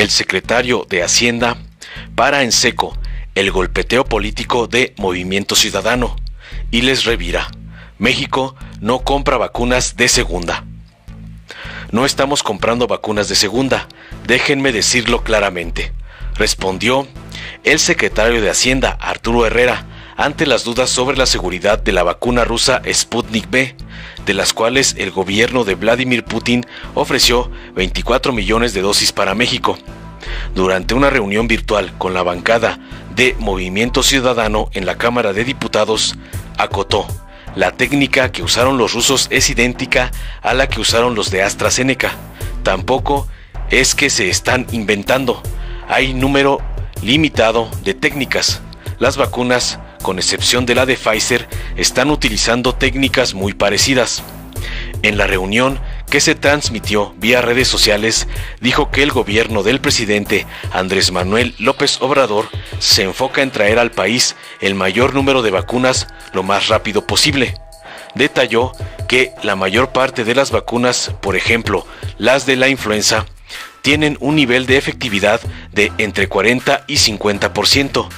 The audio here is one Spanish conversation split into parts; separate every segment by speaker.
Speaker 1: El secretario de Hacienda para en seco el golpeteo político de Movimiento Ciudadano y les revira: México no compra vacunas de segunda. No estamos comprando vacunas de segunda, déjenme decirlo claramente, respondió el secretario de Hacienda, Arturo Herrera, ante las dudas sobre la seguridad de la vacuna rusa Sputnik V, de las cuales el gobierno de Vladimir Putin ofreció 24 millones de dosis para México. Durante una reunión virtual con la bancada de Movimiento Ciudadano en la Cámara de Diputados, acotó: la técnica que usaron los rusos es idéntica a la que usaron los de AstraZeneca. Tampoco es que se están inventando. Hay número limitado de técnicas. Las vacunas, con excepción de la de Pfizer, están utilizando técnicas muy parecidas. En la reunión, que se transmitió vía redes sociales, dijo que el gobierno del presidente Andrés Manuel López Obrador se enfoca en traer al país el mayor número de vacunas lo más rápido posible. Detalló que la mayor parte de las vacunas, por ejemplo, las de la influenza, tienen un nivel de efectividad de entre 40 y 50%,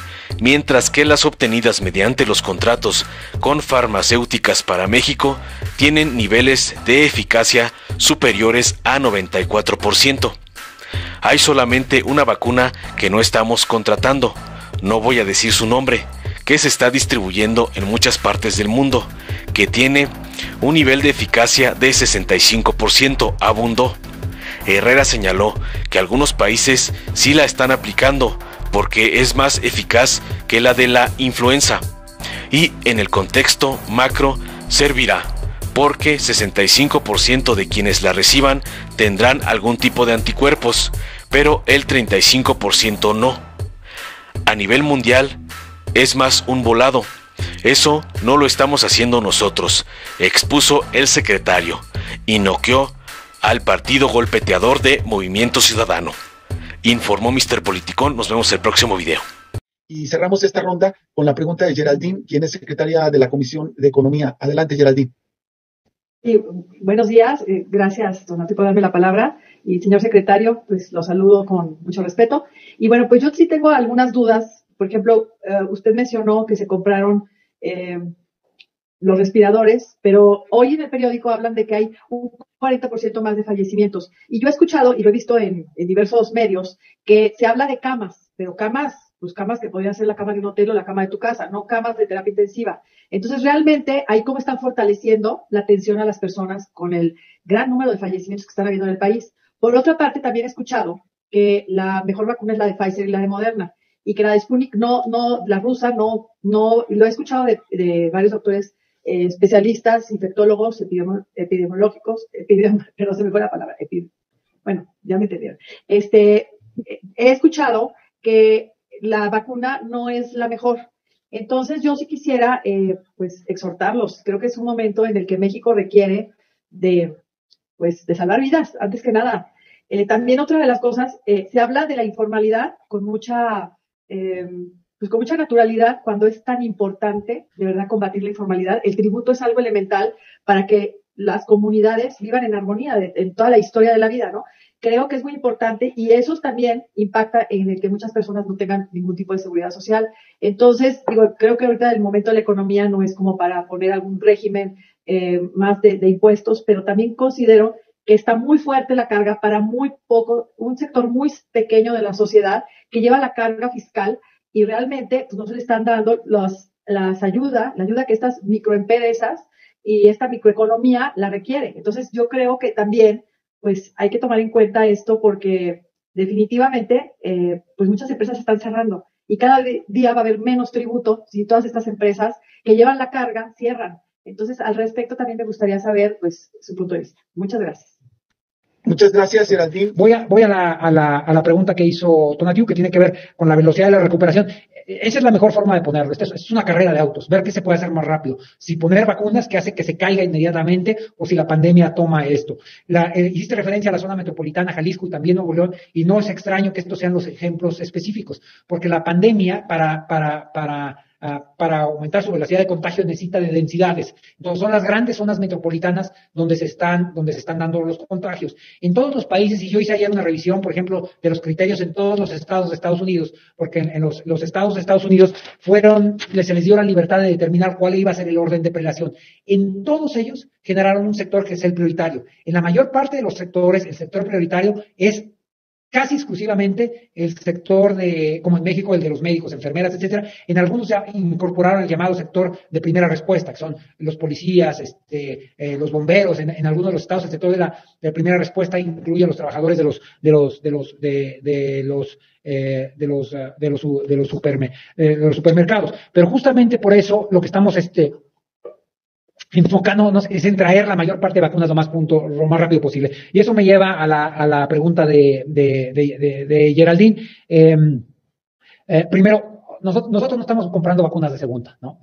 Speaker 1: mientras que las obtenidas mediante los contratos con farmacéuticas para México tienen niveles de eficacia superiores a 94%. Hay solamente una vacuna que no estamos contratando, no voy a decir su nombre, que se está distribuyendo en muchas partes del mundo, que tiene un nivel de eficacia de 65%, abundó. Herrera señaló que algunos países sí la están aplicando porque es más eficaz que la de la influenza y en el contexto macro servirá porque 65% de quienes la reciban tendrán algún tipo de anticuerpos, pero el 35% no. A nivel mundial es más un volado. Eso no lo estamos haciendo nosotros, expuso el secretario y noqueó al partido golpeteador de Movimiento Ciudadano. Informó Mr. Politicón, nos vemos el próximo video.
Speaker 2: Y cerramos esta ronda con la pregunta de Geraldine, quien es secretaria de la Comisión de Economía. Adelante, Geraldine.
Speaker 3: Buenos días, gracias, don Ante, por darme la palabra. Y señor secretario, pues lo saludo con mucho respeto. Y bueno, pues yo sí tengo algunas dudas. Por ejemplo, usted mencionó que se compraron los respiradores, pero hoy en el periódico hablan de que hay un 40% más de fallecimientos. Y yo he escuchado y lo he visto en diversos medios que se habla de camas, pero camas, pues camas que podrían ser la cama de un hotel o la cama de tu casa, no camas de terapia intensiva. Entonces, realmente, ahí cómo están fortaleciendo la atención a las personas con el gran número de fallecimientos que están habiendo en el país. Por otra parte, también he escuchado que la mejor vacuna es la de Pfizer y la de Moderna, y que la de Sputnik la rusa no, lo he escuchado de varios doctores especialistas, infectólogos, epidemiológicos, pero se me fue la palabra, bueno, ya me entendieron. He escuchado que la vacuna no es la mejor. Entonces, yo sí quisiera, pues, exhortarlos. Creo que es un momento en el que México requiere de salvar vidas, antes que nada. También otra de las cosas, se habla de la informalidad con mucha naturalidad cuando es tan importante, de verdad, combatir la informalidad. El tributo es algo elemental para que las comunidades vivan en armonía en toda la historia de la vida, ¿no? Creo que es muy importante y eso también impacta en el que muchas personas no tengan ningún tipo de seguridad social. Entonces, creo que ahorita el momento de la economía no es como para poner algún régimen más de impuestos, pero también considero que está muy fuerte la carga para muy poco, un sector muy pequeño de la sociedad que lleva la carga fiscal y realmente pues, no se le están dando la ayuda que estas microempresas y esta microeconomía la requiere. Entonces yo creo que también pues hay que tomar en cuenta esto porque definitivamente pues muchas empresas están cerrando y cada día va a haber menos tributo si todas estas empresas que llevan la carga cierran. Entonces al respecto también me gustaría saber pues su punto de vista. Muchas gracias.
Speaker 2: Muchas gracias, Geraldine.
Speaker 4: Voy a la pregunta que hizo Tonatiu, que tiene que ver con la velocidad de la recuperación. Esa es la mejor forma de ponerlo. Esto es una carrera de autos, ver qué se puede hacer más rápido. Si poner vacunas que hace que se caiga inmediatamente o si la pandemia toma esto. Hiciste referencia a la zona metropolitana, Jalisco y también Nuevo León, y no es extraño que estos sean los ejemplos específicos, porque la pandemia para para aumentar su velocidad de contagio necesita de densidades. Entonces son las grandes zonas metropolitanas donde se están dando los contagios. En todos los países, y yo hice ayer una revisión, por ejemplo, de los criterios en todos los estados de Estados Unidos, porque en los estados de Estados Unidos se les dio la libertad de determinar cuál iba a ser el orden de prelación. En todos ellos generaron un sector que es el prioritario. En la mayor parte de los sectores, el sector prioritario es casi exclusivamente el sector como en México, el de los médicos, enfermeras, etcétera. En algunos ya incorporaron el llamado sector de primera respuesta, que son los policías, los bomberos. En algunos de los estados, el sector de primera respuesta incluye a los trabajadores de los supermercados. Pero justamente por eso lo que estamos enfocándonos es en traer la mayor parte de vacunas lo más rápido posible. Y eso me lleva a la pregunta de Geraldine. Primero, nosotros no estamos comprando vacunas de segunda, ¿no?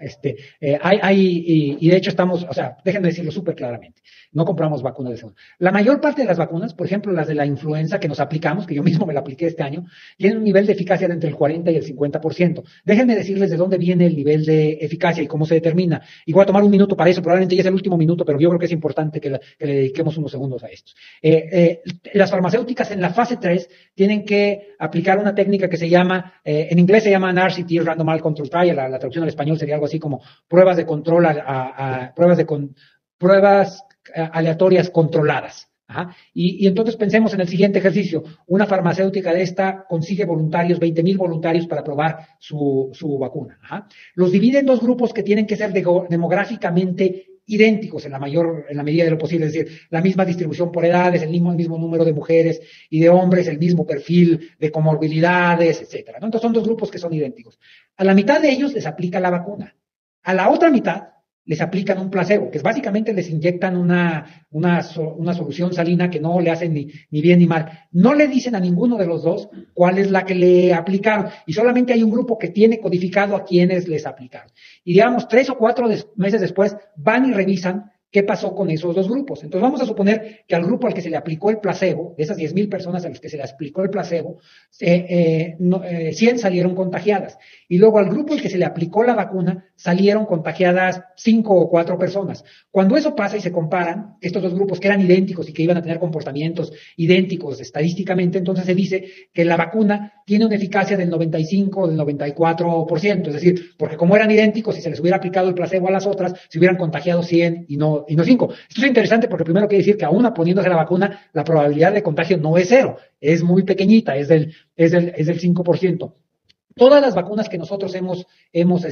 Speaker 4: Y de hecho estamos, o sea, déjenme decirlo súper claramente, no compramos vacunas de segunda. La mayor parte de las vacunas, por ejemplo, las de la influenza que nos aplicamos, que yo mismo me la apliqué este año, tienen un nivel de eficacia de entre el 40 y el 50%. Déjenme decirles de dónde viene el nivel de eficacia y cómo se determina. Y voy a tomar un minuto para eso, probablemente ya es el último minuto, pero yo creo que es importante que le dediquemos unos segundos a esto. Las farmacéuticas en la fase 3 tienen que aplicar una técnica que se llama, en inglés se llama RCT, Randomized Control Trial, la traducción al español sería algo así como pruebas de control, pruebas aleatorias controladas. Ajá. Y entonces pensemos en el siguiente ejercicio. Una farmacéutica de esta consigue voluntarios, 20,000 voluntarios para probar su vacuna. Ajá. Los divide en dos grupos que tienen que ser demográficamente idénticos en la medida de lo posible, es decir, la misma distribución por edades, el mismo número de mujeres y de hombres, el mismo perfil de comorbilidades, etcétera, ¿no? Entonces son dos grupos que son idénticos. A la mitad de ellos les aplica la vacuna. A la otra mitad les aplican un placebo, que es básicamente les inyectan una solución salina que no le hacen ni bien ni mal. No le dicen a ninguno de los dos cuál es la que le aplicaron, y solamente hay un grupo que tiene codificado a quienes les aplicaron. Y digamos, 3 o 4 meses después van y revisan qué pasó con esos dos grupos. Entonces vamos a suponer que al grupo al que se le aplicó el placebo, de esas 10,000 personas a las que se le aplicó el placebo, 100 salieron contagiadas. Y luego al grupo al que se le aplicó la vacuna salieron contagiadas 5 o 4 personas. Cuando eso pasa y se comparan estos dos grupos que eran idénticos y que iban a tener comportamientos idénticos estadísticamente, entonces se dice que la vacuna tiene una eficacia del 95 o del 94%. Es decir, porque como eran idénticos, si se les hubiera aplicado el placebo a las otras, se hubieran contagiado 100 y no 5. Esto es interesante porque primero quiere decir que aún poniéndose la vacuna, la probabilidad de contagio no es 0, es muy pequeñita, es del 5%. Todas las vacunas que nosotros estamos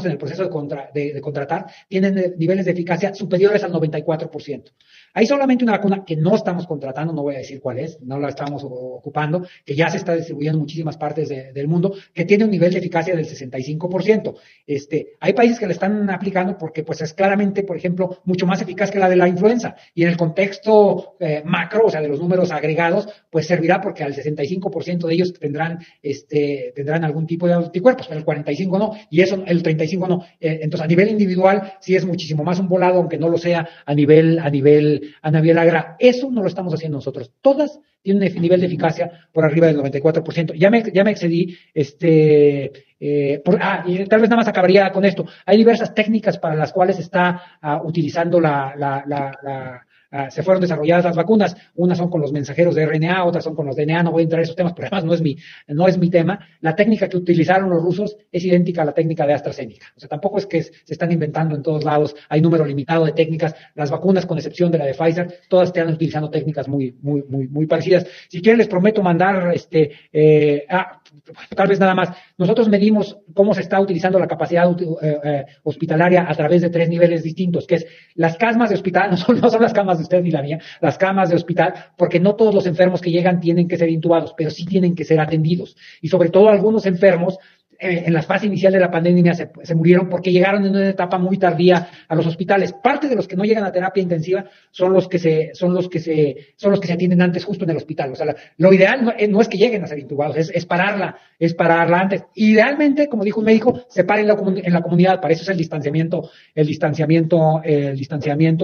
Speaker 4: en el proceso de contratar tienen niveles de eficacia superiores al 94%. Hay solamente una vacuna que no estamos contratando, no voy a decir cuál es, no la estamos ocupando, que ya se está distribuyendo en muchísimas partes del mundo, que tiene un nivel de eficacia del 65%. Hay países que la están aplicando porque pues es claramente, por ejemplo, mucho más eficaz que la de la influenza. Y en el contexto macro, o sea, de los números agregados, pues servirá porque al 65% de ellos tendrán algún tipo de anticuerpos, pero el 45 no, y eso, el 35 no. Entonces, a nivel individual, sí es muchísimo más un volado, aunque no lo sea a nivel agra. Eso no lo estamos haciendo nosotros. Todas tienen un nivel de eficacia por arriba del 94%. Ya me excedí, y tal vez nada más acabaría con esto. Hay diversas técnicas para las cuales se está utilizando se fueron desarrolladas las vacunas. Unas son con los mensajeros de RNA, otras son con los DNA. No voy a entrar en esos temas, pero además no es mi tema. La técnica que utilizaron los rusos es idéntica a la técnica de AstraZeneca. O sea, tampoco es que se están inventando en todos lados. Hay número limitado de técnicas. Las vacunas, con excepción de la de Pfizer, todas están utilizando técnicas muy parecidas. Si quieren, les prometo mandar, tal vez nada más. Nosotros medimos cómo se está utilizando la capacidad hospitalaria a través de 3 niveles distintos, que es las camas de hospital, no son las camas de usted ni la mía, las camas de hospital, porque no todos los enfermos que llegan tienen que ser intubados, pero sí tienen que ser atendidos. Y sobre todo algunos enfermos en la fase inicial de la pandemia se murieron porque llegaron en una etapa muy tardía a los hospitales. Parte de los que no llegan a terapia intensiva son los que se atienden antes justo en el hospital. O sea, lo ideal no es que lleguen a ser intubados, es pararla antes. Idealmente, como dijo un médico, se para en la comunidad. Para eso es el distanciamiento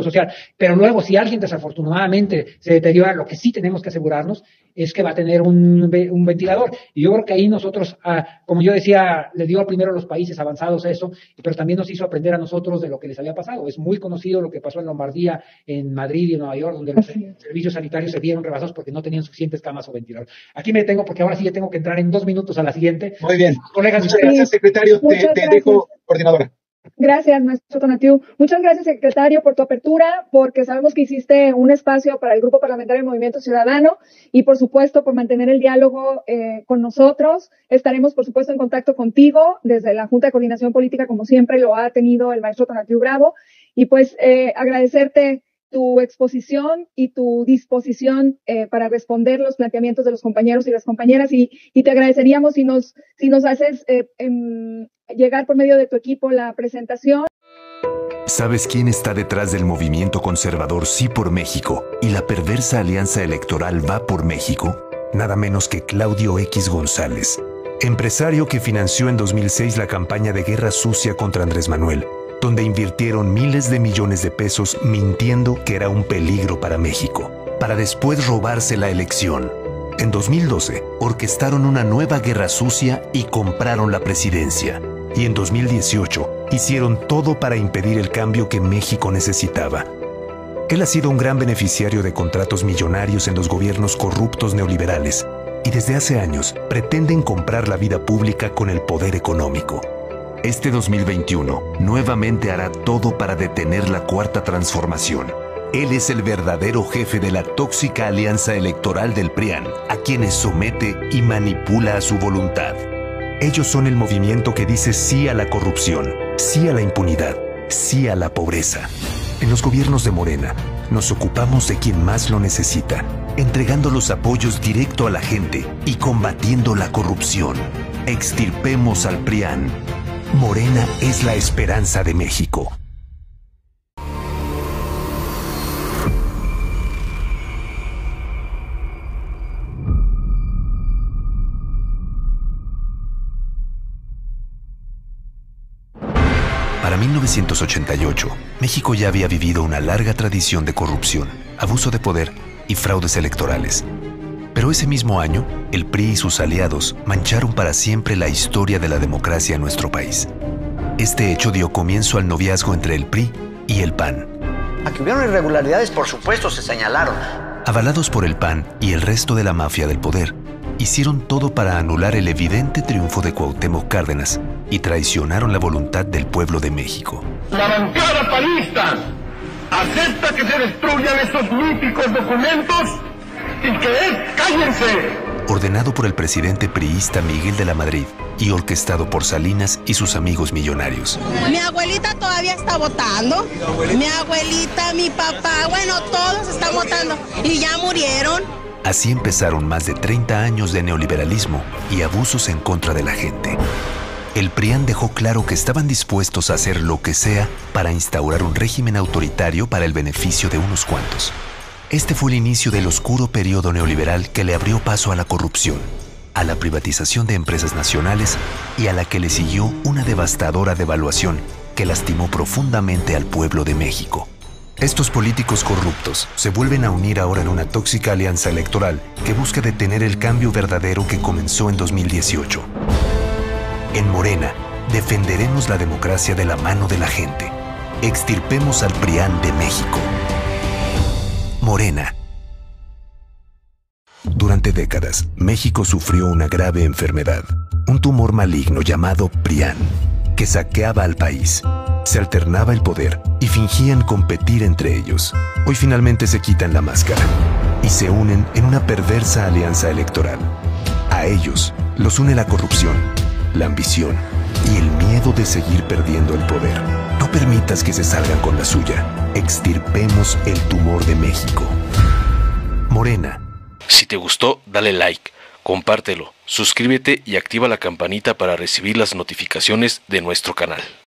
Speaker 4: social. Pero luego, si alguien desafortunadamente se deteriora, lo que sí tenemos que asegurarnos es que va a tener un ventilador. Y yo creo que ahí nosotros, como yo decía, les dio primero a los países avanzados eso, pero también nos hizo aprender a nosotros de lo que les había pasado. Es muy conocido lo que pasó en Lombardía, en Madrid y en Nueva York, donde los servicios sanitarios se vieron rebasados porque no tenían suficientes camas o ventilador. Aquí me detengo porque ahora sí ya tengo que entrar en 2 minutos a la siguiente.
Speaker 2: Muy bien.
Speaker 4: Colegas,
Speaker 2: muchas gracias, secretario. Te dejo, coordinadora.
Speaker 5: Gracias, maestro Tonatiuh. Muchas gracias, secretario, por tu apertura, porque sabemos que hiciste un espacio para el Grupo Parlamentario del Movimiento Ciudadano y, por supuesto, por mantener el diálogo con nosotros. Estaremos, por supuesto, en contacto contigo desde la Junta de Coordinación Política, como siempre lo ha tenido el maestro Tonatiuh Bravo. Y, pues, agradecerte tu exposición y tu disposición para responder los planteamientos de los compañeros y las compañeras y te agradeceríamos si nos haces llegar por medio de tu equipo la presentación.
Speaker 6: ¿Sabes quién está detrás del movimiento conservador Sí por México y la perversa alianza electoral Va por México? Nada menos que Claudio X González, empresario que financió en 2006 la campaña de guerra sucia contra Andrés Manuel, donde invirtieron miles de millones de pesos mintiendo que era un peligro para México, para después robarse la elección. En 2012, orquestaron una nueva guerra sucia y compraron la presidencia. Y en 2018, hicieron todo para impedir el cambio que México necesitaba. Él ha sido un gran beneficiario de contratos millonarios en los gobiernos corruptos neoliberales, y desde hace años pretenden comprar la vida pública con el poder económico. Este 2021 nuevamente hará todo para detener la Cuarta Transformación. Él es el verdadero jefe de la tóxica alianza electoral del PRIAN, a quienes somete y manipula a su voluntad. Ellos son el movimiento que dice sí a la corrupción, sí a la impunidad, sí a la pobreza. En los gobiernos de Morena, nos ocupamos de quien más lo necesita, entregando los apoyos directo a la gente y combatiendo la corrupción. Extirpemos al PRIAN. Morena es la esperanza de México. Para 1988, México ya había vivido una larga tradición de corrupción, abuso de poder y fraudes electorales. Pero ese mismo año, el PRI y sus aliados mancharon para siempre la historia de la democracia en nuestro país. Este hecho dio comienzo al noviazgo entre el PRI y el PAN.
Speaker 7: A que hubieron irregularidades, por supuesto, se señalaron.
Speaker 6: Avalados por el PAN y el resto de la mafia del poder, hicieron todo para anular el evidente triunfo de Cuauhtémoc Cárdenas y traicionaron la voluntad del pueblo de México.
Speaker 8: La bancada panista acepta que se destruyan esos míticos documentos y que ¡cállense!
Speaker 6: Ordenado por el presidente priista Miguel de la Madrid y orquestado por Salinas y sus amigos millonarios.
Speaker 9: Mi abuelita todavía está votando. Mi abuelita, mi papá, bueno, todos están votando y ya murieron.
Speaker 6: Así empezaron más de 30 años de neoliberalismo y abusos en contra de la gente. El PRIAN dejó claro que estaban dispuestos a hacer lo que sea para instaurar un régimen autoritario para el beneficio de unos cuantos. Este fue el inicio del oscuro periodo neoliberal que le abrió paso a la corrupción, a la privatización de empresas nacionales y a la que le siguió una devastadora devaluación que lastimó profundamente al pueblo de México. Estos políticos corruptos se vuelven a unir ahora en una tóxica alianza electoral que busca detener el cambio verdadero que comenzó en 2018. En Morena, defenderemos la democracia de la mano de la gente. Extirpemos al PRIAN de México. Morena. Durante décadas, México sufrió una grave enfermedad, un tumor maligno llamado PRIAN, que saqueaba al país. Se alternaba el poder y fingían competir entre ellos. Hoy finalmente se quitan la máscara y se unen en una perversa alianza electoral. A ellos los une la corrupción, la ambición y el miedo de seguir perdiendo el poder. No permitas que se salgan con la suya. Extirpemos el tumor de México. Morena.
Speaker 1: Si te gustó, dale like, compártelo, suscríbete y activa la campanita para recibir las notificaciones de nuestro canal.